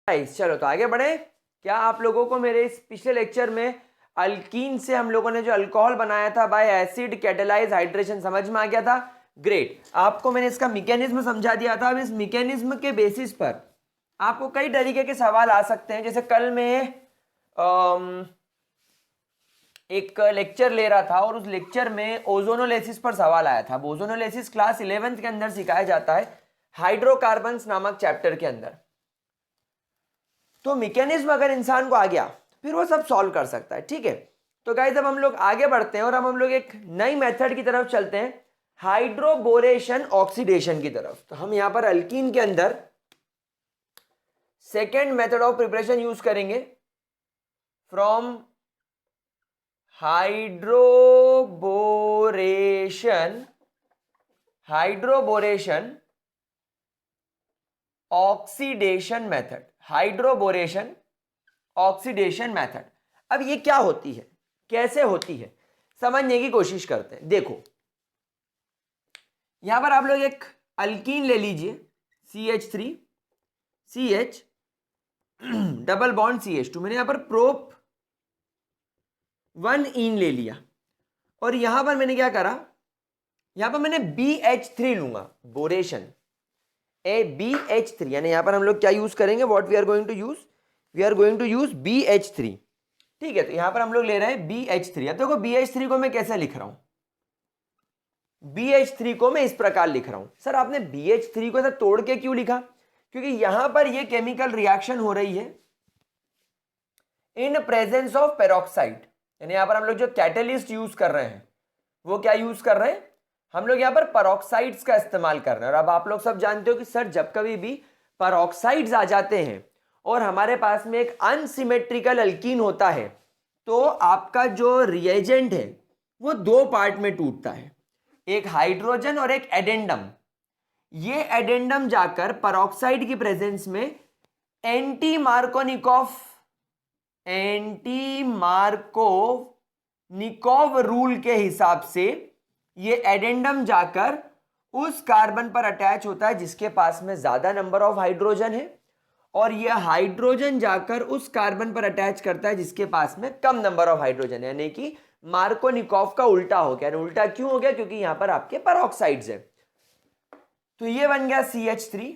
चलो तो आगे बढ़े। क्या आप लोगों को मेरे इस पिछले लेक्चर में अल्कीन से हम लोगों ने जो अल्कोहल बनाया था बाय एसिड कैटेलाइज हाइड्रेशन समझ में आ गया था? ग्रेट। आपको मैंने इसका मैकेनिज्म समझा दिया था। अब इस मैकेनिज्म के बेसिस पर आपको कई तरीके के सवाल आ सकते हैं। जैसे कल मैं एक लेक्चर ले रहा था और उस लेक्चर में ओजोनोलिसिस पर सवाल आया था। ओजोनोलिसिस क्लास 11th के अंदर सिखाया जाता है हाइड्रोकार्बन्स नामक चैप्टर के अंदर। तो मैकेनिज्म अगर इंसान को आ गया फिर वो सब सॉल्व कर सकता है। ठीक है, तो गाइस अब हम लोग आगे बढ़ते हैं और अब हम लोग एक नई मेथड की तरफ चलते हैं, हाइड्रोबोरेशन ऑक्सीडेशन की तरफ। तो हम यहां पर अल्कीन के अंदर second method of preparation use करेंगे, from hydroboration oxidation method. Hydroboration oxidation method. अब ये क्या होती है, कैसे होती है, समझने की कोशिश करते हैं। देखो यहां पर आप लोग एक अल्कीन ले लीजिए, CH3 CH double bond CH2। मैंने यहां पर प्रोप 1 इन ले लिया और यहां पर मैंने क्या करा, यहां पर मैंने BH3 लूंगा, बोरेशन BH3, यानी यहां पर हम लोग क्या यूज करेंगे, what we are going to use, we are going to use BH3। ठीक है, तो यहां पर हम लोग ले रहे हैं BH3। अब देखो BH3 को मैं कैसे लिख रहा हूं, BH3 को मैं इस प्रकार लिख रहा हूं। सर आपने BH3 को ऐसा तोड़ के क्यों लिखा? क्योंकि यहां पर ये केमिकल रिएक्शन हो रही है इन प्रेजेंस ऑफ पेरोक्साइड, यानी यहां पर हम लोग जो कैटलिस्ट यूज कर रहे हैं वो क्या यूज कर रहे हैं, हम लोग यहां पर पेरोक्साइड्स का इस्तेमाल कर रहे हैं। और अब आप लोग सब जानते हो कि सर जब कभी भी पेरोक्साइड्स आ जाते हैं और हमारे पास में एक अनसिमेट्रिकल अल्कीन होता है तो आपका जो रिएजेंट है वो दो पार्ट में टूटता है, एक हाइड्रोजन और एक एडेंडम। ये एडेंडम जाकर पेरोक्साइड की प्रेजेंस में एंटी मार्कोनिकोव रूल के हिसाब से ये एडेंडम जाकर उस कार्बन पर अटैच होता है जिसके पास में ज्यादा नंबर ऑफ हाइड्रोजन है, और यह हाइड्रोजन जाकर उस कार्बन पर अटैच करता है जिसके पास में कम नंबर ऑफ हाइड्रोजन है, यानी कि मार्कोनिकोव का उल्टा हो गया। उल्टा क्यों हो गया? क्योंकि यहां पर आपके पेरोक्साइड्स है। तो ये बन गया CH3,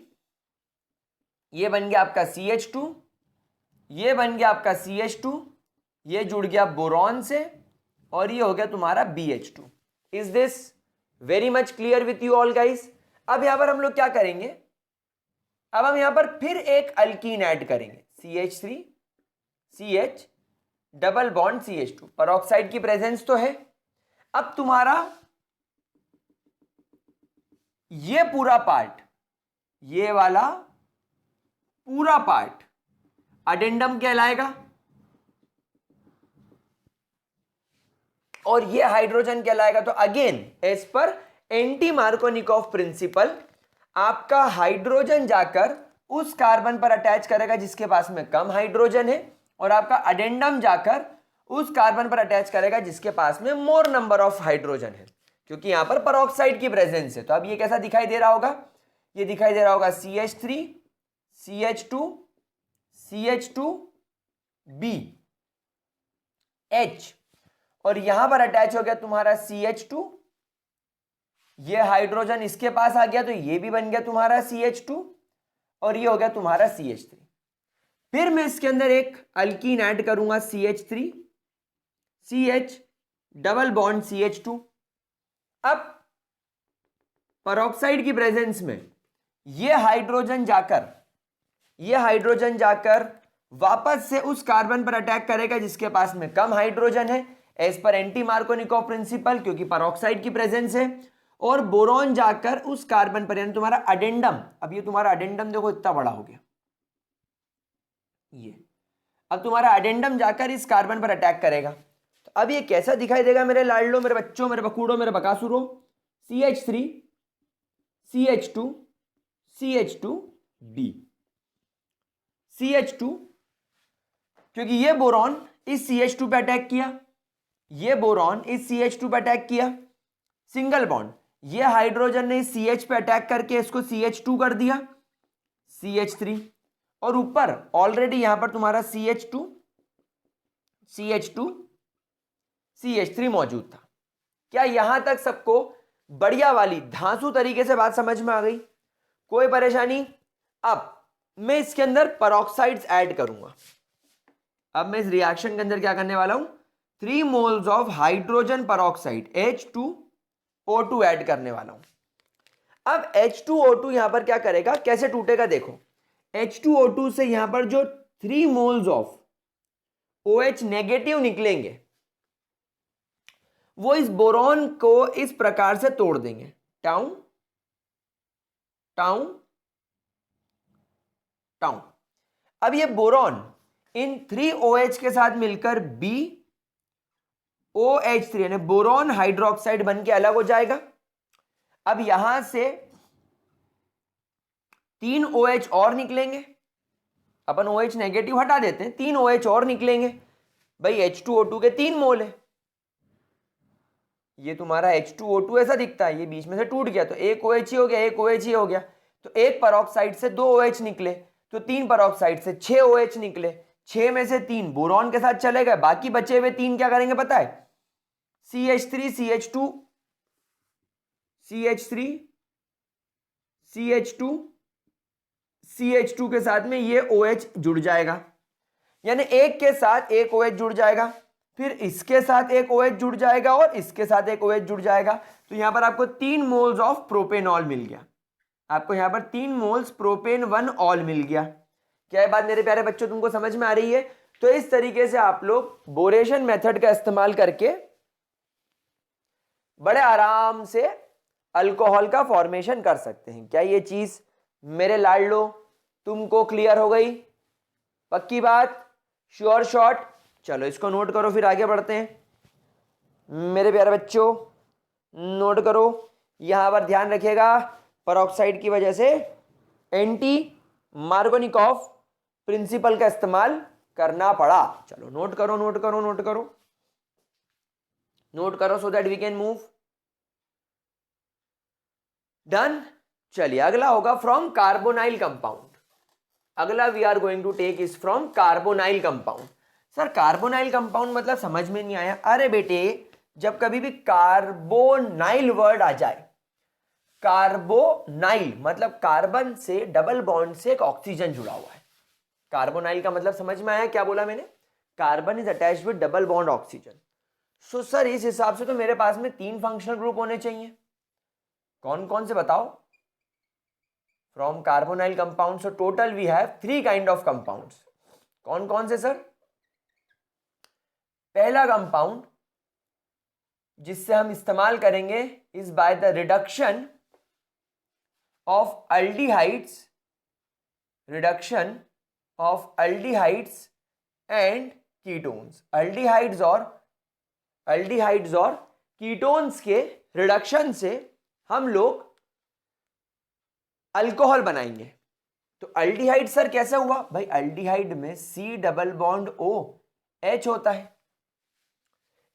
ये बन गया आपका CH2, ये बन गया आपका CH2, ये जुड़ गया बोरॉन से, और ये हो गया तुम्हारा BH2। Is this very much clear with you all guys? अब यहां पर हम लोग क्या करेंगे, अब हम यहां पर फिर एक अल्कीन ऐड करेंगे, CH3 CH double bond CH2। Peroxide की प्रेजेंस तो है। अब तुम्हारा ये पूरा पार्ट, ये वाला पूरा पार्ट अडेंडम कहलाएगा और ये हाइड्रोजन कहलाएगा। तो again as per anti Markovnikov principle आपका हाइड्रोजन जाकर उस कार्बन पर अटैच करेगा जिसके पास में कम हाइड्रोजन है, और आपका अडेंडम जाकर उस कार्बन पर अटैच करेगा जिसके पास में मोर नंबर ऑफ हाइड्रोजन है, क्योंकि यहां पर पेरोक्साइड की प्रेजेंस है। तो अब ये कैसा दिखाई दे रहा होगा, ये दिखाई दे रहा होगा CH3 CH2 CH2 BH, और यहां पर अटैच हो गया तुम्हारा CH2, ये हाइड्रोजन इसके पास आ गया तो ये भी बन गया तुम्हारा CH2, और ये हो गया तुम्हारा CH3। फिर मैं इसके अंदर एक अल्कीन ऐड करूंगा, CH3 CH double bond CH2। अब पेरोक्साइड की प्रेजेंस में ये हाइड्रोजन जाकर वापस से उस कार्बन पर अटैक करेगा जिसके पास में कम हाइड्रोजन है as per anti Markovnikov principle, क्योंकि पेरोक्साइड की प्रेजेंस है, और बोरॉन जाकर उस कार्बन पर, यानी तुम्हारा अडेंडम, अब ये तुम्हारा अडेंडम देखो इतना बड़ा हो गया, ये अब तुम्हारा अडेंडम जाकर इस कार्बन पर अटैक करेगा। तो अब ये कैसा दिखाई देगा मेरे लाडलो, मेरे बच्चों, मेरे बकूड़ों, मेरे बकासुरों? CH3 CH2 CH2B CH2, क्योंकि ये बोरॉन इस CH2 पे अटैक किया, ये बोरॉन इस CH2 पे अटैक किया, सिंगल बॉन्ड, ये हाइड्रोजन ने इस CH पे अटैक करके इसको CH2 कर दिया, CH3, और ऊपर ऑलरेडी यहां पर तुम्हारा CH2 CH2 CH3 मौजूद था। क्या यहां तक सबको बढ़िया वाली धांसू तरीके से बात समझ में आ गई? कोई परेशानी? अब मैं इसके अंदर पेरोक्साइड्स ऐड करूंगा। अब मैं इस रिएक्शन के अंदर क्या करने वाला हूं, 3 moles of hydrogen peroxide H2O2 add करने वाला हूं। अब H2O2 यहां पर क्या करेगा, कैसे टूटेगा देखो। H2O2 से यहां पर जो 3 मोल्स ऑफ OH नेगेटिव निकलेंगे वो इस बोरॉन को इस प्रकार से तोड़ देंगे, टाउ टाउ टाउ। अब ये बोरॉन इन 3 OH के साथ मिलकर BOH3 यानी बोरॉन हाइड्रोक्साइड बन के अलग हो जाएगा। अब यहां से 3 OH और निकलेंगे, अपन OH नेगेटिव हटा देते हैं, 3 OH और निकलेंगे। भाई H2O2 के 3 मोल है, ये तुम्हारा H2O2 ऐसा दिखता है, ये बीच में से टूट गया तो एक OH ही हो गया, एक OH ही हो गया। तो एक पेरोक्साइड से 2 OH निकले, तो 3 पेरोक्साइड से 6 OH निकले, 6 में से 3 बोरॉन के साथ चले गए, बाकी बचे हुए 3 क्या करेंगे पता है, CH3 CH2 CH3 CH2 CH2 के साथ में ये OH जुड़ जाएगा, यानी एक के साथ एक OH जुड़ जाएगा, फिर इसके साथ एक OH जुड़ जाएगा और इसके साथ एक OH जुड़ जाएगा। तो यहां पर आपको 3 मोल्स ऑफ प्रोपेनॉल मिल गया, आपको यहां पर 3 मोल्स प्रोपेन 1 ऑल मिल गया। क्या ये बात मेरे प्यारे बच्चों तुमको समझ में आ रही है? तो इस तरीके से आप लोग बोरेशन मेथड का इस्तेमाल करके बड़े आराम से अल्कोहल का फॉर्मेशन कर सकते हैं। क्या ये चीज मेरे लाडलो तुमको क्लियर हो गई? पक्की बात, श्योर शॉट? चलो इसको नोट करो, फिर आगे बढ़ते हैं। मेरे प्यारे बच्चों नोट करो, यहां पर ध्यान रखिएगा, पेरोक्साइड की वजह से एंटी मार्गोनिकॉफ प्रिंसिपल का इस्तेमाल करना पड़ा। चलो नोट करो नोट करो नोट करो नोट करो, so that we can move. Done. चलिए अगला होगा फ्रॉम कार्बोनाइल कंपाउंड। अगला we are going to take is from carbonyl compound. Sir carbonyl compound मतलब समझ में नहीं आया। अरे बेटे जब कभी भी कार्बोनाइल वर्ड आ जाए, कार्बोनाइल मतलब कार्बन से डबल बॉन्ड से एक ऑक्सीजन जुड़ा हुआ है। कार्बोनाइल का मतलब समझ में आया क्या बोला मैंने? Carbon is attached with double bond oxygen. So sir इस हिसाब से तो मेरे पास में 3 फंक्शनल ग्रुप होने चाहिए। कौन कौन से बताओ? From carbonyl compound so total we have 3 kind of compounds. कौन कौन से सर? पहला कंपाउंड जिससे हम इस्तेमाल करेंगे is by the reduction of aldehydes, reduction of aldehydes and ketones. Aldehydes और कीटोन्स के रिडक्शन से हम लोग अल्कोहल बनाएंगे। तो अल्डिहाइड सर कैसे हुआ? भाई अल्डिहाइड में C डबल बॉन्ड OH होता है,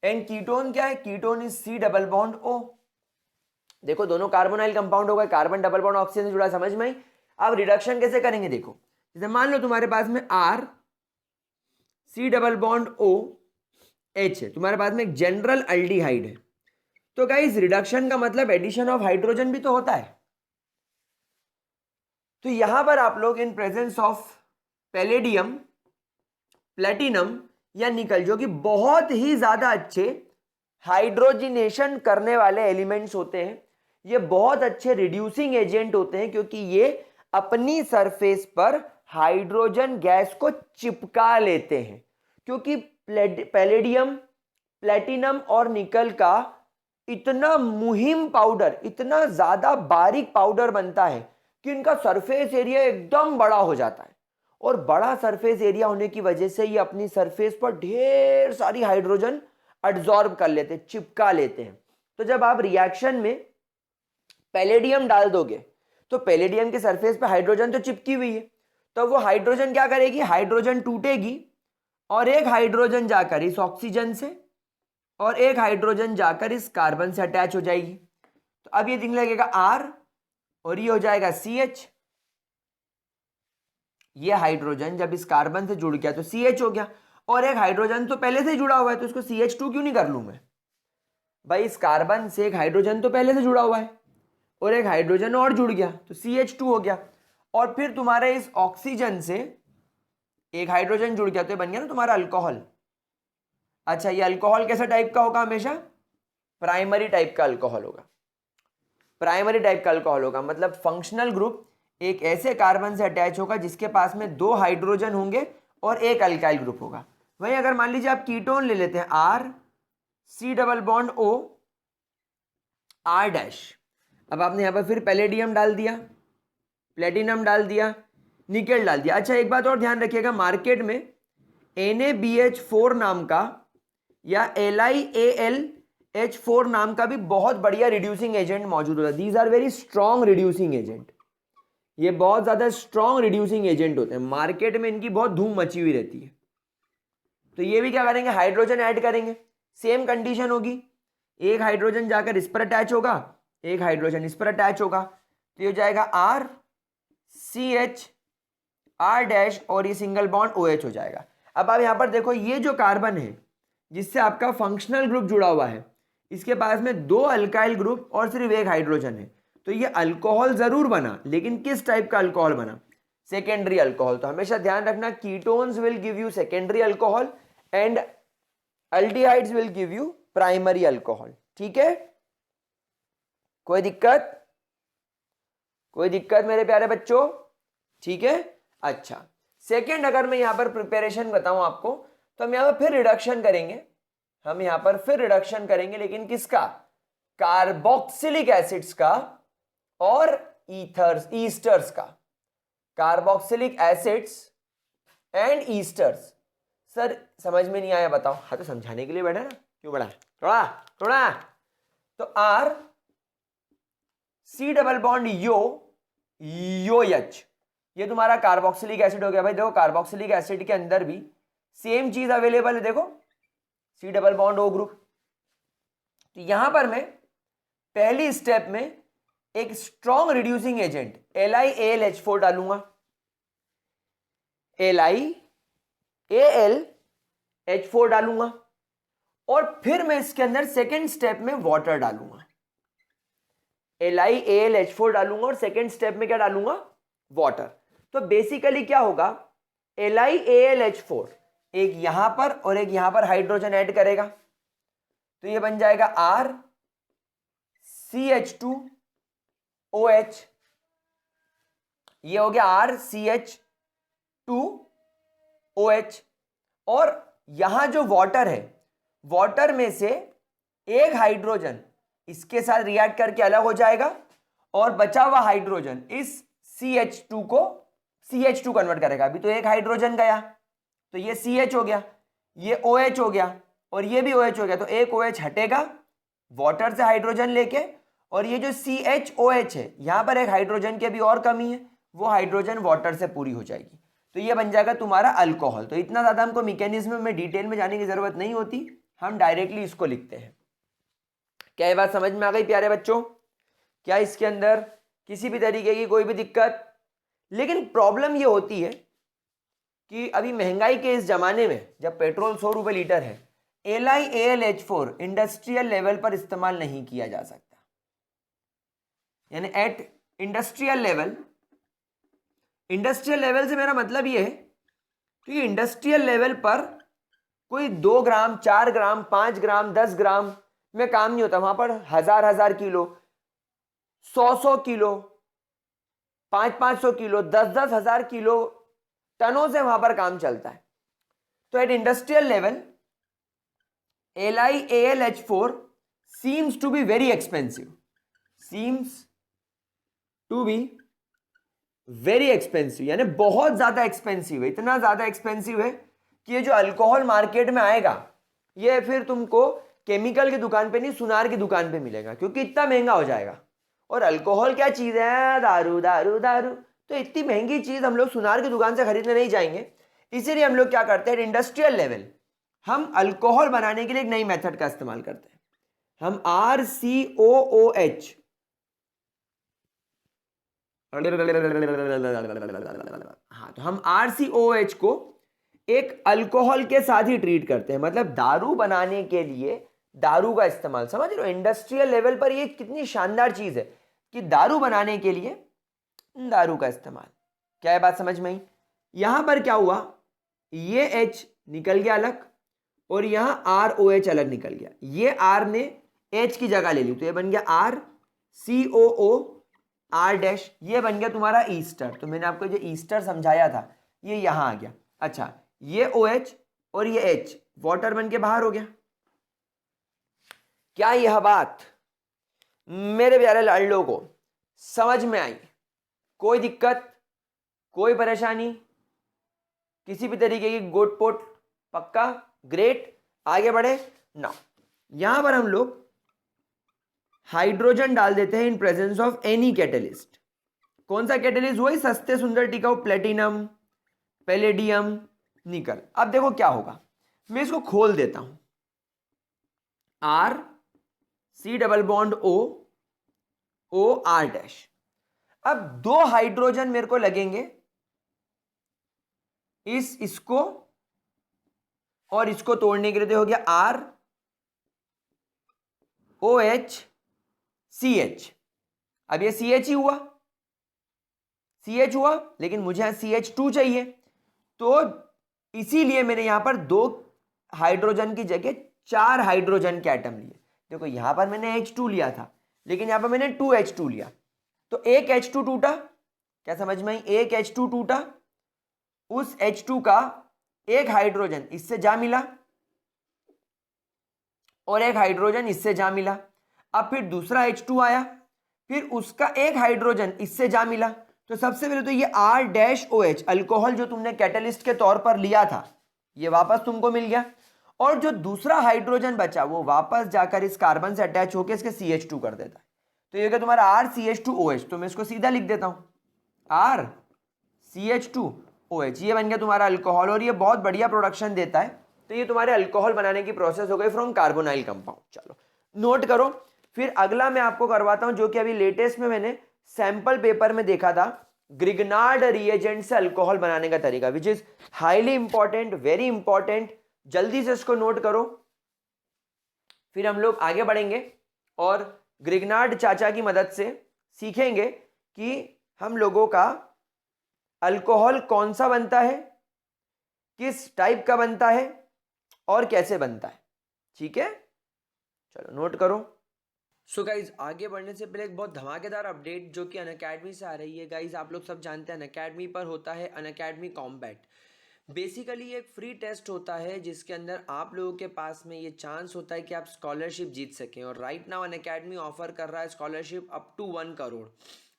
एंड कीटोन क्या है? Ketone is C double bond O। देखो दोनों कार्बोनाइल कंपाउंड हो गए, कार्बन डबल बॉन्ड ऑक्सीजन से जुड़ा, समझ में आई? अब रिडक्शन कैसे करेंगे देखो, जैसे मान लो तुम्हारे पास में R C double bond OH है, तुम्हारे पास में एक जनरल अल्डिहाइड है। तो गाइस रिडक्शन का मतलब एडिशन ऑफ हाइड्रोजन भी तो होता है। तो यहां पर आप लोग in presence of palladium, platinum या निकल, जो कि बहुत ही ज्यादा अच्छे हाइड्रोजिनेशन करने वाले एलिमेंट्स होते हैं, ये बहुत अच्छे रिड्यूसिंग एजेंट होते हैं क्योंकि ये अपनी सरफेस पर हाइड्रोजन गैस को चिपका लेते हैं। क्योंकि पैलेडियम, प्लेटिनम और निकल का इतना मुहिम पाउडर, इतना ज्यादा बारीक पाउडर बनता है कि इनका सरफेस एरिया एकदम बड़ा हो जाता है, और बड़ा सरफेस एरिया होने की वजह से ये अपनी सरफेस पर ढेर सारी हाइड्रोजन एब्जॉर्ब कर लेते हैं, चिपका लेते हैं। तो जब आप रिएक्शन में पैलेडियम डाल दोगे तो पैलेडियम के सरफेस पे हाइड्रोजन तो चिपकी हुई है, तो वो हाइड्रोजन क्या करेगी? हाइड्रोजन टूटेगी और एक हाइड्रोजन जाकर इस ऑक्सीजन से और एक हाइड्रोजन जाकर इस कार्बन से अटैच हो जाएगी। तो अब ये दिखने लगेगा R और ये हो जाएगा CH, ये हाइड्रोजन जब इस कार्बन से जुड़ गया तो CH हो गया, और एक हाइड्रोजन तो पहले से जुड़ा हुआ है तो इसको CH2 क्यों नहीं कर लूं मैं? भाई इस कार्बन से एक हाइड्रोजन तो पहले से जुड़ा हुआ है और एक हाइड्रोजन और जुड़ गया तो CH2 हो गया, और फिर तुम्हारे इस ऑक्सीजन से एक हाइड्रोजन जुड़ गया तो ये बन गया ना तुम्हारा अल्कोहल। अच्छा, ये अल्कोहल कैसा टाइप का होगा? हमेशा प्राइमरी टाइप का अल्कोहल होगा। प्राइमरी टाइप का अल्कोहल होगा मतलब फंक्शनल ग्रुप एक ऐसे कार्बन से अटैच होगा जिसके पास में 2 हाइड्रोजन होंगे और एक अल्काइल ग्रुप होगा। वहीं अगर मान लीजिए आप कीटोन ले लेते हैं, R, C O R-, अब आपने यहां पर फिर पैलेडियम डाल दिया, प्लेटिनम डाल दिया, निकेल डाल दिया। अच्छा, एक बात और ध्यान रखिएगा, मार्केट में NaBH4 नाम का या LiAlH4 नाम का भी बहुत बढ़िया रिड्यूसिंग एजेंट मौजूद होता है। These are very strong reducing agent. ये बहुत ज्यादा स्ट्रॉन्ग रिड्यूसिंग एजेंट होते हैं, मार्केट में इनकी बहुत धूम मची हुई रहती है। तो ये भी क्या करेंगे, हाइड्रोजन ऐड करेंगे, सेम कंडीशन होगी, एक हाइड्रोजन जाकर इस पर अटैच होगा, एक हाइड्रोजन इस पर अटैच होगा, तो ये हो जाएगा RCH R- और ये सिंगल बॉन्ड OH हो जाएगा। अब आप यहां पर देखो, ये जो कार्बन है जिससे आपका फंक्शनल ग्रुप जुड़ा हुआ है, इसके पास में 2 अल्काइल ग्रुप और सिर्फ एक हाइड्रोजन है, तो ये अल्कोहल जरूर बना, लेकिन किस टाइप का अल्कोहल बना? Secondary alcohol. तो हमेशा ध्यान रखना, ketones will give you secondary alcohol and aldehydes will give you primary alcohol. ठीक है, कोई दिक्कत? कोई दिक्कत मेरे प्यारे बच्चों? ठीक है। अच्छा, सेकेंड अगर मैं यहां पर प्रिपरेशन बताऊं आपको, तो हम यहां पर फिर रिडक्शन करेंगे, हम यहां पर फिर रिडक्शन करेंगे, लेकिन किसका? कार्बोक्सिलिक एसिड्स का और ईस्टर्स का। Carboxylic acids and esters. Sir समझ में नहीं आया, बताओ। हाँ तो समझाने के लिए बैठा ना, क्यों बैठा? थोड़ा थोड़ा। तो RC डबल बॉन्ड OH, ये तुम्हारा कार्बोक्सिलिक एसिड हो गया। भाई देखो, कार्बोक्सिलिक एसिड के अंदर भी सेम चीज अवेलेबल है, देखो C double bond O group. तो यहां पर मैं पहली स्टेप में एक स्ट्रॉन्ग रिड्यूसिंग एजेंट LiAlH4 डालूंगा, LiAlH4 डालूंगा, और फिर मैं इसके अंदर सेकेंड स्टेप में वाटर डालूंगा। LiAlH4 डालूंगा और सेकेंड स्टेप में क्या डालूंगा? वाटर। तो बेसिकली क्या होगा, LiAlH4 एक यहां पर और एक यहां पर हाइड्रोजन ऐड करेगा, तो ये बन जाएगा RCH2OH। ये हो गया RCH2OH, और यहां जो वाटर है, वाटर में से एक हाइड्रोजन इसके साथ रिएक्ट करके अलग हो जाएगा, और बचा हुआ हाइड्रोजन इस CH2 को CH2 कन्वर्ट करेगा। अभी तो एक हाइड्रोजन गया तो ये CH हो गया, ये OH हो गया, और ये भी OH हो गया, तो एक OH हटेगा वाटर से हाइड्रोजन लेके, और ये जो CHOH है, यहां पर एक हाइड्रोजन की अभी और कमी है, वो हाइड्रोजन वाटर से पूरी हो जाएगी, तो ये बन जाएगा तुम्हारा अल्कोहल। तो इतना ज्यादा हमको मैकेनिज्म में डिटेल में जाने की जरूरत नहीं होती, हम डायरेक्टली इसको लिखते हैं। क्या ये बात समझ में आ गई प्यारे बच्चों? क्या इसके अंदर किसी भी तरीके की कोई भी दिक्कत? लेकिन प्रॉब्लम ये होती है कि अभी महंगाई के इस जमाने में जब पेट्रोल 100 रुपए लीटर है, LiAlH4 इंडस्ट्रियल लेवल पर इस्तेमाल नहीं किया जा सकता, यानी at industrial level. Industrial level से मेरा मतलब ये है कि इंडस्ट्रियल लेवल पर कोई 2 ग्राम 4 ग्राम 5 ग्राम 10 ग्राम में काम नहीं होता, वहां पर हजार किलो, 100 किलो, 500 किलो, 10 हजार किलो टनों से वहां पर काम चलता है। तो at industrial level LiAlH4 seems to be very expensive, यानी बहुत ज्यादा एक्सपेंसिव है। इतना ज्यादा एक्सपेंसिव है कि ये जो अल्कोहल मार्केट में आएगा, ये फिर तुमको केमिकल की दुकान पे नहीं, सुनार की दुकान पे मिलेगा, क्योंकि इतना महंगा हो जाएगा। और अल्कोहल क्या चीज है? दारू दारू दारू। तो इतनी महंगी चीज हम लोग सुनार की दुकान से खरीदने नहीं जाएंगे, इसीलिए हम लोग क्या करते हैं, इंडस्ट्रियल लेवल हम अल्कोहल बनाने के लिए एक नई मेथड का इस्तेमाल करते हैं। हम RCOOH हाँ, तो हम RCOH को एक अल्कोहल के साथ ही ट्रीट करते हैं, मतलब दारू बनाने के लिए दारू का इस्तेमाल। समझ रहे हो इंडस्ट्रियल लेवल पर ये कितनी शानदार चीज है कि दारू बनाने के लिए दारू का इस्तेमाल। क्या है बात समझ में आई? यहां पर क्या हुआ, ये H निकल गया अलग और यहां ROH अलग निकल गया। ये R ने H की जगह ले ली तो ये बन गया RCOOR-, ये बन गया तुम्हारा ईस्टर। तो मैंने आपको जो ईस्टर समझाया था ये यहां आ गया। अच्छा, ये OH और ये H वाटर बन के बाहर हो गया। क्या यह बात मेरे प्यारे लाडलों को समझ में आई? कोई दिक्कत, कोई परेशानी, किसी भी तरीके की गोटपोट? पक्का? ग्रेट, आगे बढ़े ना। यहां पर हम लोग हाइड्रोजन डाल देते हैं in presence of any catalyst. कौन सा कैटलिस्ट? वही सस्ते सुंदर टिकाऊ प्लेटिनम, पैलेडियम, निकल। अब देखो क्या होगा, मैं इसको खोल देता हूं। RC डबल बॉन्ड O अब दो हाइड्रोजन मेरे को लगेंगे, इसको और इसको तोड़ने के लिए। हो गया ROHCH। अब ये CH ही हुआ, CH हुआ, लेकिन मुझे यहां CH2 चाहिए, तो इसीलिए मैंने यहां पर दो हाइड्रोजन की जगह 4 हाइड्रोजन के एटम लिए। देखो यहां पर मैंने H2 लिया था, लेकिन यहां पर मैंने 2H2 लिया, तो एक H2 टूटा। क्या समझ में आई? एक H2 टूटा, उस H2 का एक हाइड्रोजन इससे जा मिला और एक हाइड्रोजन इससे जा मिला। अब फिर दूसरा H2 आया, फिर उसका एक हाइड्रोजन इससे जा मिला। तो सबसे पहले तो ये R-OH अल्कोहल जो तुमने कैटलिस्ट के तौर पर लिया था ये वापस तुमको मिल गया, और जो दूसरा हाइड्रोजन बचा वो वापस जाकर इस कार्बन से अटैच होकर इसके CH2 कर देता है। तो ये क्या तुम्हारा RCH2OH, तो मैं इसको सीधा लिख देता हूं RCH2OH। ये बन गया तुम्हारा अल्कोहल, और ये बहुत बढ़िया प्रोडक्शन देता है। तो ये तुम्हारे अल्कोहल बनाने की प्रोसेस हो गई फ्रॉम कार्बोनाइल कंपाउंड। चलो नोट करो। फिर अगला मैं आपको करवाता हूं, जो कि अभी लेटेस्ट में मैंने सैंपल पेपर में देखा था, ग्रिग्नार्ड रिएजेंट से अल्कोहल बनाने का तरीका, which is highly important, very important. जल्दी से इसको नोट करो। फिर हम लोग आगे बढ़ेंगे और ग्रिग्नार्ड चाचा की मदद से सीखेंगे कि हम लोगों का अल्कोहल कौन सा बनता है, किस टाइप का बनता है और कैसे बनता है। ठीक है, चलो नोट करो। सो गाइज, आगे बढ़ने से पहले एक बहुत धमाकेदार अपडेट जो कि अनअकैडमी से आ रही है। गाइज आप लोग सब जानते हैं अनअकैडमी पर होता है अनअकैडमी कॉम्बैट। बेसिकली एक फ्री टेस्ट होता है जिसके अंदर आप लोगों के पास में ये चांस होता है कि आप स्कॉलरशिप जीत सकें, और राइट नाउ अनअकैडमी ऑफर कर रहा है scholarship up to 1 crore.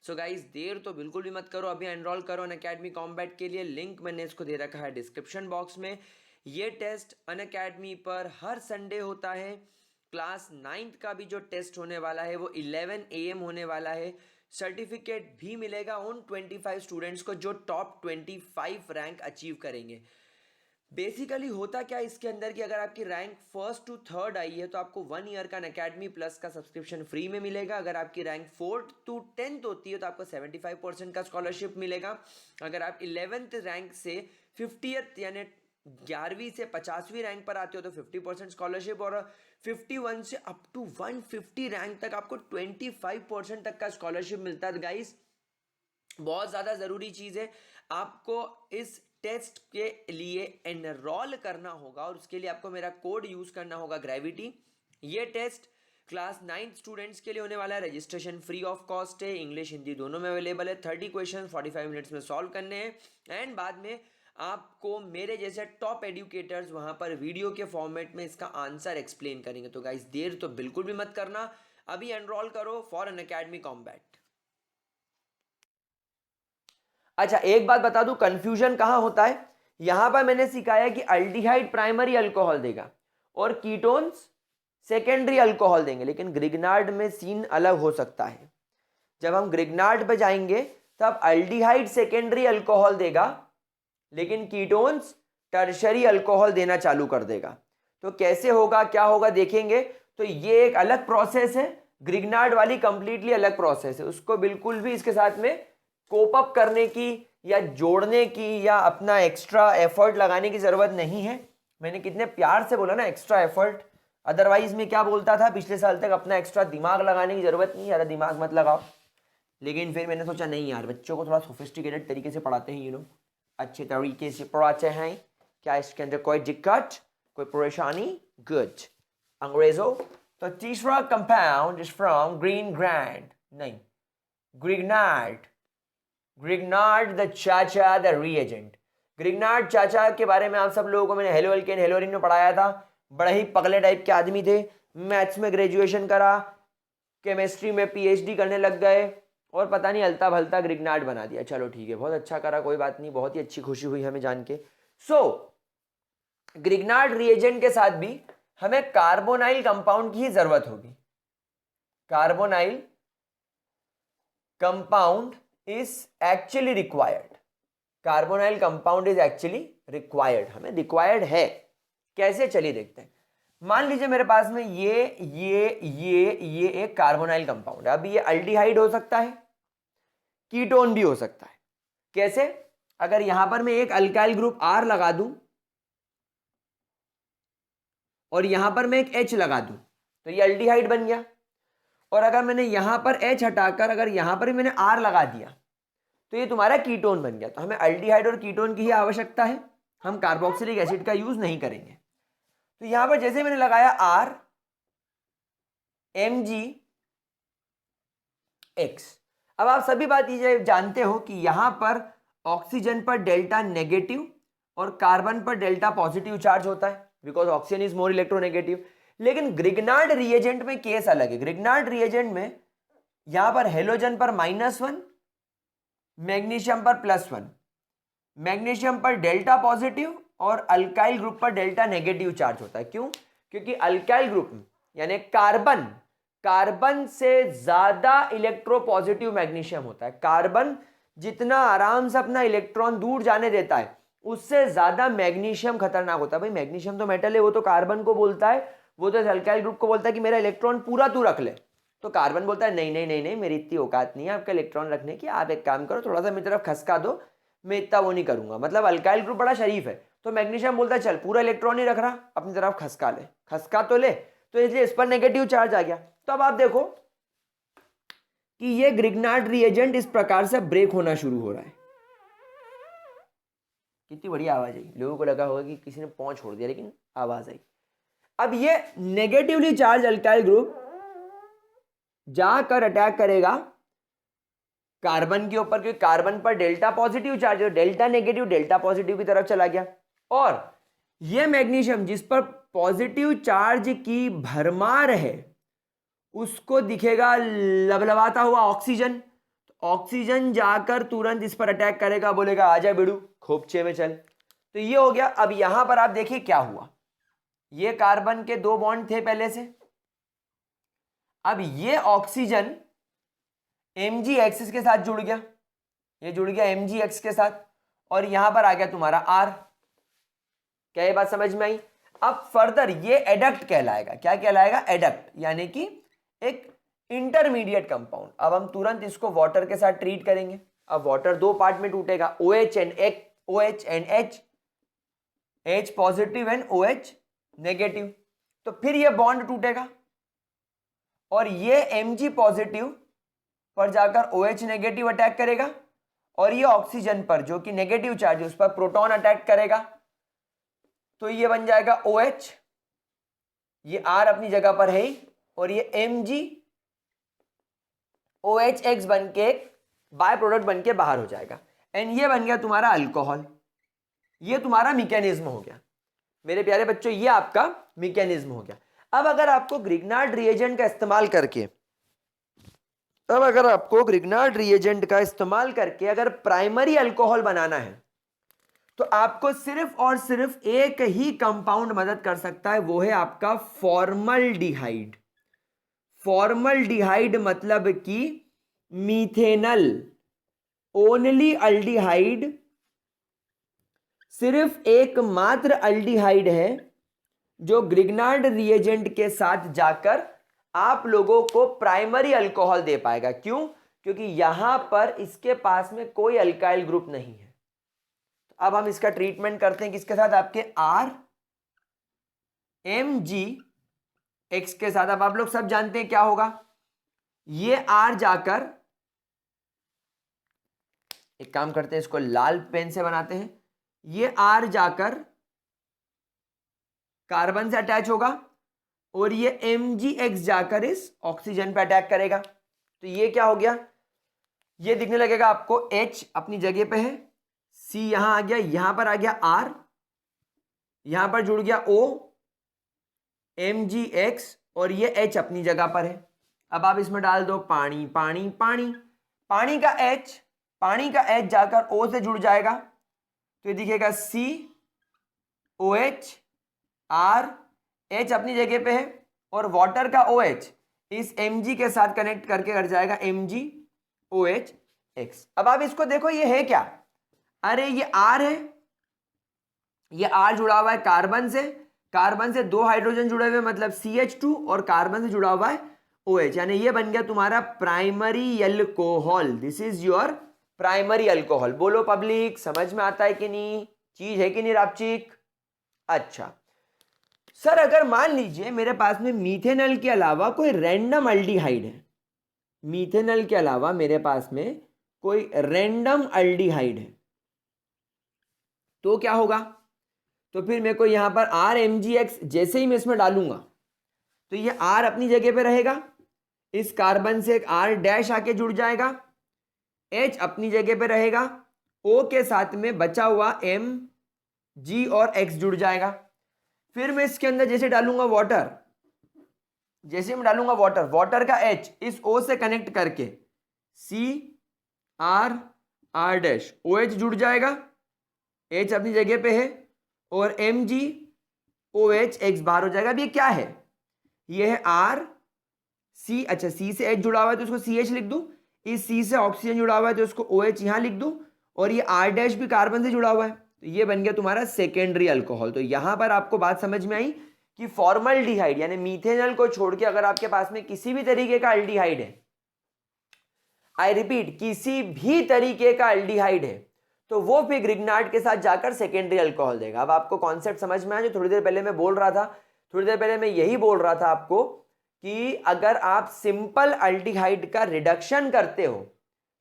So guys देर तो बिल्कुल भी मत करो, अभी एनरोल करो अनअकैडमी कॉम्बैट के लिए। लिंक मैंने इसको दे रखा है डिस्क्रिप्शन बॉक्स में। ये टेस्ट अनअकैडमी पर हर संडे होता है। क्लास 9th का भी जो टेस्ट होने वाला है वो 11 AM होने वाला है। सर्टिफिकेट भी मिलेगा उन 25 स्टूडेंट्स को जो टॉप 25 रैंक अचीव करेंगे। बेसिकली होता क्या इसके अंदर कि अगर आपकी रैंक 1st to 3rd आई है तो आपको 1 ईयर का अनअकैडमी प्लस का सब्सक्रिप्शन फ्री में मिलेगा। अगर आपकी रैंक 4th to 10th होती है तो आपको 75% का स्कॉलरशिप मिलेगा। अगर आप 11th रैंक से 50th यानी 11वीं से 50वीं रैंक पर आते हो तो 50% स्कॉलरशिप, और 51 से अप टू 150 रैंक तक आपको 25% तक का स्कॉलरशिप मिलता है। गाइस बहुत ज़्यादा ज़रूरी चीज़ है, आपको इस टेस्ट के लिए एनरोल करना होगा और उसके लिए आपको मेरा कोड यूज़ करना होगा ग्रेविटी। ये टेस्ट क्लास 9th स्टूडेंट्स के लिए होने वाला है। रजिस्ट्रेशन फ्री ऑफ कॉस्ट है, इंग्लिश हिंदी दोनों में अवेलेबल है। 30 क्वेश्चन 45 मिनट्स में सॉल्व करने हैं, एंड बाद में आपको मेरे जैसे टॉप एडुकेटर्स वहां पर वीडियो के फॉर्मेट में इसका आंसर एक्सप्लेन करेंगे। तो गाइस देर तो बिल्कुल भी मत करना, अभी एनरोल करो फॉर अनअकैडमी कॉम्बैट। अच्छा एक बात बता दूं, कंफ्यूजन कहां होता है। यहां पर मैंने सिखाया कि अल्डिहाइड प्राइमरी अल्कोहल देगा और कीटोन्स सेकेंडरी अल्कोहल देंगे, लेकिन ग्रिग्नार्ड में सीन अलग हो सकता है। जब हम ग्रिग्नार्ड पे जाएंगे तब अल्डिहाइड सेकेंडरी अल्कोहल देगा, लेकिन कीटोन्स टर्शरी अल्कोहल देना चालू कर देगा। तो कैसे होगा क्या होगा देखेंगे। तो ये एक अलग प्रोसेस है, ग्रिग्नार्ड वाली कंप्लीटली अलग प्रोसेस है, उसको बिल्कुल भी इसके साथ में कोप अप करने की या जोड़ने की या अपना एक्स्ट्रा एफर्ट लगाने की जरूरत नहीं है। मैंने कितने प्यार से बोला ना, एक्स्ट्रा एफर्ट। अदरवाइज मैं क्या बोलता था पिछले साल तक, अपना एक्स्ट्रा दिमाग लगाने की जरूरत नहीं, ज़्यादा दिमाग मत लगाओ। लेकिन फिर मैंने सोचा नहीं यार, बच्चों को थोड़ा सोफिस्टिकेटेड तरीके से पढ़ाते हैं, अच्छे तरीके से पढ़ाते हैं। क्या इसके अंदर कोई दिक्कत, कोई परेशानी? गुड। अंग्रेजों, तो तीसरा compound is from green grand, नहीं, ग्रिग्नार्ड। ग्रिग्नार्ड द चाचा द रिएजेंट। ग्रिग्नार्ड चाचा के बारे में आप सब लोगों को मैंने हेलो एल्केन हेलोरिन में पढ़ाया था। बड़े ही पगले टाइप के आदमी थे, मैथ्स में ग्रेजुएशन करा, केमिस्ट्री में पीएचडी करने लग गए और पता नहीं अलता भलता ग्रिग्नार्ड बना दिया। चलो ठीक है, बहुत अच्छा करा, कोई बात नहीं, बहुत ही अच्छी खुशी हुई हमें जान के। ग्रिग्नार्ड रिएजेंट के साथ भी हमें कार्बोनाइल कंपाउंड की ही जरूरत होगी। Carbonyl compound is actually required. Carbonyl compound is actually required, हमें रिक्वायर्ड है। कैसे, चलिए देखते हैं। मान लीजिए मेरे पास में ये एक कार्बोनाइल कंपाउंड है। अब ये अल्डिहाइड हो सकता है, कीटोन भी हो सकता है। कैसे? अगर यहां पर मैं एक अल्काइल ग्रुप R लगा दूं और यहां पर मैं एक H लगा दूं तो ये अल्डिहाइड बन गया। और अगर मैंने यहां पर H हटाकर अगर यहां पर भी मैंने R लगा दिया तो ये तुम्हारा कीटोन बन गया। तो हमें अल्डिहाइड और कीटोन की ही आवश्यकता है, हम कार्बोक्सिलिक एसिड का यूज नहीं करेंगे। तो यहां पर जैसे मैंने लगाया R MgX। अब आप सभी बात ये जानते हो कि यहां पर ऑक्सीजन पर डेल्टा नेगेटिव और कार्बन पर डेल्टा पॉजिटिव चार्ज होता है, because oxygen is more electronegative. लेकिन ग्रिग्नार्ड रिएजेंट में केस अलग है। ग्रिग्नार्ड रिएजेंट में यहां पर हेलोजन पर -1, मैग्नीशियम पर +1, मैग्नीशियम पर डेल्टा पॉजिटिव और अल्काइल ग्रुप पर डेल्टा नेगेटिव चार्ज होता है। क्यों? क्योंकि अल्काइल ग्रुप यानी कार्बन से ज्यादा इलेक्ट्रोपॉजिटिव मैग्नीशियम होता है। कार्बन जितना आराम से अपना इलेक्ट्रॉन दूर जाने देता है उससे ज्यादा मैग्नीशियम खतरनाक होता है। भाई मैग्नीशियम तो मेटल है, वो तो कार्बन को बोलता है, वो तो अल्काइल ग्रुप को बोलता है कि मेरा इलेक्ट्रॉन पूरा तू रख ले। तो कार्बन बोलता है नहीं नहीं नहीं नहीं, मेरी इतनी औकात नहीं है आपका इलेक्ट्रॉन रखने की, आप एक काम करो थोड़ा सा मेरी तरफ खसका दो, मैं इतना वो नहीं करूंगा। मतलब अल्काइल ग्रुप बड़ा शरीफ है, तो मैग्नीशियम बोलता है चल पूरा इलेक्ट्रॉन नहीं रख रहा, अपनी तरफ खसका ले, खसका तो ले। तो इसलिए इस पर नेगेटिव चार्ज आ गया। तो अब आप देखो कि ये ग्रिग्नार्ड रिएजेंट इस प्रकार से ब्रेक होना शुरू हो रहा है। कितनी बढ़िया आवाज आई, लोगों को लगा होगा कि किसी ने पांव छोड़ दिया, लेकिन आवाज आई। अब ये नेगेटिवली चार्ज अल्काइल ग्रुप जाकर अटैक करेगा कार्बन के ऊपर, क्योंकि कार्बन पर डेल्टा पॉजिटिव चार्ज है, डेल्टा नेगेटिव डेल्टा पॉजिटिव की तरफ चला गया। और ये मैग्नीशियम जिस पर पॉजिटिव चार्ज की भरमार है उसको दिखेगा लबलबाता हुआ ऑक्सीजन। तो ऑक्सीजन जाकर तुरंत इस पर अटैक करेगा, बोलेगा आजा बेड़ू खोपचे में चल। तो ये हो गया। अब यहां पर आप देखिए क्या हुआ, ये कार्बन के 2 बॉन्ड थे पहले से, अब ये ऑक्सीजन MgX के साथ जुड़ गया, ये जुड़ गया MgX के साथ, और यहां पर आ गया तुम्हारा R। क्या ये बात समझ में आई? अब फर्दर ये एडक्ट कहलाएगा। क्या कहलाएगा? एडक्ट, यानी कि एक इंटरमीडिएट कंपाउंड। अब हम तुरंत इसको वाटर के साथ ट्रीट करेंगे। अब वाटर 2 पार्ट में टूटेगा, OH and H, H positive and OH negative. तो फिर ये बॉन्ड टूटेगा और ये Mg पॉजिटिव पर जाकर OH नेगेटिव अटैक करेगा, और ये ऑक्सीजन पर जो कि नेगेटिव चार्ज है उस पर प्रोटॉन अटैक करेगा। तो ये बन जाएगा OH, ये R अपनी जगह पर है, और ये MgOHX बन के बाय प्रोडक्ट बन के बाहर हो जाएगा, एंड ये बन गया तुम्हारा अल्कोहल। ये तुम्हारा मैकेनिज्म हो गया मेरे प्यारे बच्चों, ये आपका मैकेनिज्म हो गया। अब अगर आपको ग्रिग्नार्ड रिएजेंट का इस्तेमाल करके अगर प्राइमरी अल्कोहल बनाना है तो आपको सिर्फ और सिर्फ एक ही कंपाउंड मदद कर सकता है, वो है आपका फॉर्मल्डिहाइड। फॉर्मल्डिहाइड मतलब कि मीथेनल, ओनली अल्डिहाइड, सिर्फ एकमात्र अल्डिहाइड है जो ग्रिग्नार्ड रिएजेंट के साथ जाकर आप लोगों को प्राइमरी अल्कोहल दे पाएगा। क्यों? क्योंकि यहां पर इसके पास में कोई अल्काइल ग्रुप नहीं है। तो अब हम इसका ट्रीटमेंट करते हैं किसके साथ, आपके RMgX के साथ। अब आप लोग सब जानते हैं क्या होगा, ये R जाकर, एक काम करते हैं इसको लाल पेन से बनाते हैं, ये R जाकर कार्बन से अटैच होगा और ये MgX जाकर इस ऑक्सीजन पे अटैक करेगा। तो ये क्या हो गया, ये दिखने लगेगा आपको H अपनी जगह पे है, C यहां आ गया, यहां पर आ गया R, यहां पर जुड़ गया O, MgX और ये H अपनी जगह पर है। अब आप इसमें डाल दो पानी, पानी पानी, पानी का H जाकर O से जुड़ जाएगा, तो ये दिखेगा COH, R, H अपनी जगह पे है और वाटर का OH इस Mg के साथ कनेक्ट करके कर जाएगा MgOH। अब आप इसको देखो, ये है क्या, अरे ये R है, ये R जुड़ा हुआ है कार्बन से 2 हाइड्रोजन जुड़े हुए मतलब CH2 और कार्बन से जुड़ा हुआ है OH, यानी ये बन गया तुम्हारा primary alcohol. This is your primary alcohol. बोलो पब्लिक, समझ में आता है कि नहीं, चीज है कि नहीं रापचिक। अच्छा सर, अगर मान लीजिए मेरे पास में मीथेनॉल के अलावा कोई रैंडम अल्डिहाइड है, मीथेनॉल के अलावा मेरे पास में कोई रैंडम अल्डिहाइड है, तो क्या होगा, तो फिर मेरे को यहां पर RMgX जैसे ही मैं इसमें डालूंगा तो ये R अपनी जगह पे रहेगा, इस कार्बन से एक R डैश आके जुड़ जाएगा, H अपनी जगह पे रहेगा, O के साथ में बचा हुआ Mg और X जुड़ जाएगा। फिर मैं इसके अंदर जैसे डालूंगा वाटर, जैसे मैं डालूंगा वाटर का H इस O से कनेक्ट करके R डैश OH जुड़ जाएगा, H अपनी जगह पे है और MgOH बाहर हो जाएगा। अब ये क्या है, ये है RC, अच्छा C से H जुड़ा हुआ है तो उसको CH लिख दूं, इस C से ऑक्सीजन जुड़ा हुआ है तो उसको OH यहां लिख दूं, और ये R डैश भी कार्बन से जुड़ा हुआ है, तो ये बन गया तुम्हारा सेकेंडरी अल्कोहल। तो यहां पर आपको बात समझ में आई कि फॉर्मल्डिहाइड यानी मीथेनॉल को छोड़ के अगर आपके पास में किसी भी तरीके का अल्डिहाइड है, आई रिपीट किसी भी तरीके का अल्डिहाइड है, तो वो फिर ग्रिग्नार्ड के साथ जाकर सेकेंडरी अल्कोहल देगा। अब आपको कॉन्सेप्ट समझ में आया जो थोड़ी देर पहले मैं बोल रहा था, थोड़ी देर पहले मैं यही बोल रहा था आपको कि अगर आप सिंपल अल्डिहाइड का रिडक्शन करते हो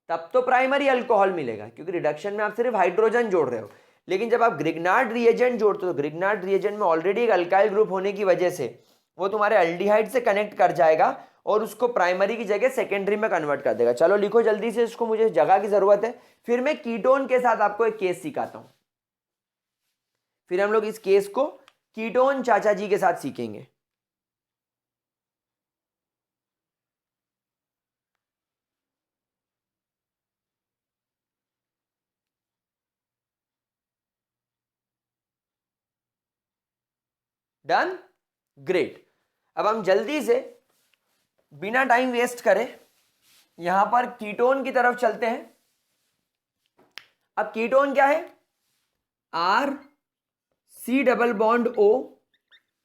तब तो प्राइमरी अल्कोहल मिलेगा, क्योंकि रिडक्शन में आप सिर्फ हाइड्रोजन जोड़ रहे हो, लेकिन जब आप ग्रिग्नार्ड रिएजेंट जोड़ते हो तो ग्रिग्नार्ड रिएजेंट में ऑलरेडी एक अल्काइल ग्रुप होने की वजह से वो तुम्हारे अल्डिहाइड से कनेक्ट कर जाएगा और उसको प्राइमरी की जगह सेकेंडरी में कन्वर्ट कर देगा। चलो लिखो जल्दी से इसको, मुझे जगह की जरूरत है। फिर मैं कीटोन के साथ आपको एक केस सिखाता हूं, फिर हम लोग इस केस को कीटोन चाचा जी के साथ सीखेंगे। Done, great. अब हम जल्दी से बिना टाइम वेस्ट करे यहां पर कीटोन की तरफ चलते हैं। अब कीटोन क्या है, RC double bond O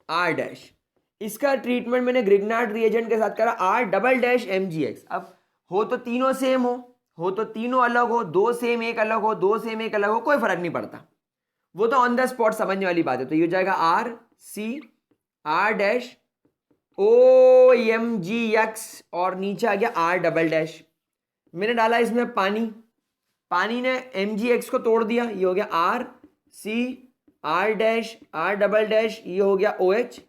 R dash, इसका ट्रीटमेंट मैंने ग्रिग्नार्ड रिएजेंट के साथ करा R डबल डैश MgX। अब हो तो तीनों सेम हो तो तीनों अलग हो, दो सेम एक अलग हो, दो सेम एक अलग हो, कोई फर्क नहीं पड़ता, वो तो ऑन द स्पॉट समझने वाली बात है। तो ये हो जाएगा RC R डैश OMgX और नीचे आ गया R डबल डैश। मैंने डाला इसमें पानी ने MgX को तोड़ दिया, ये हो गया RC R dash R double dash, ये हो गया OH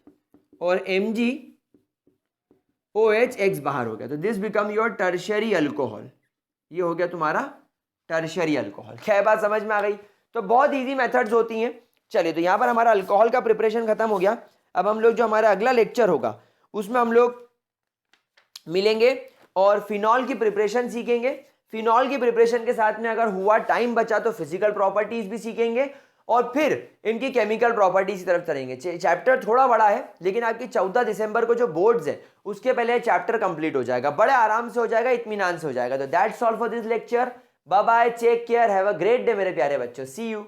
और MgOH बाहर हो गया, तो this become your tertiary alcohol. ये हो गया तुम्हारा टर्शियरी अल्कोहल। क्या बात समझ में आ गई? तो बहुत इजी मेथड्स होती हैं। चलिए, तो यहां पर हमारा अल्कोहल का प्रिपरेशन खत्म हो गया। अब हम लोग जो हमारा अगला लेक्चर होगा उसमें हम लोग मिलेंगे और फिनॉल की प्रिपरेशन सीखेंगे। फिनॉल की प्रिपरेशन के साथ में अगर हुआ टाइम बचा तो फिजिकल प्रॉपर्टीज भी सीखेंगे और फिर इनकी केमिकल प्रॉपर्टीज की तरफ चलेंगे। चैप्टर थोड़ा बड़ा है, लेकिन आपकी 14 दिसंबर को जो बोर्ड्स है उसके पहले चैप्टर कंप्लीट हो जाएगा, बड़े आराम से हो जाएगा, इत्मीनान से हो जाएगा। तो that's all for this lecture. Bye bye, take care, have a great day मेरे प्यारे बच्चों, सी यू।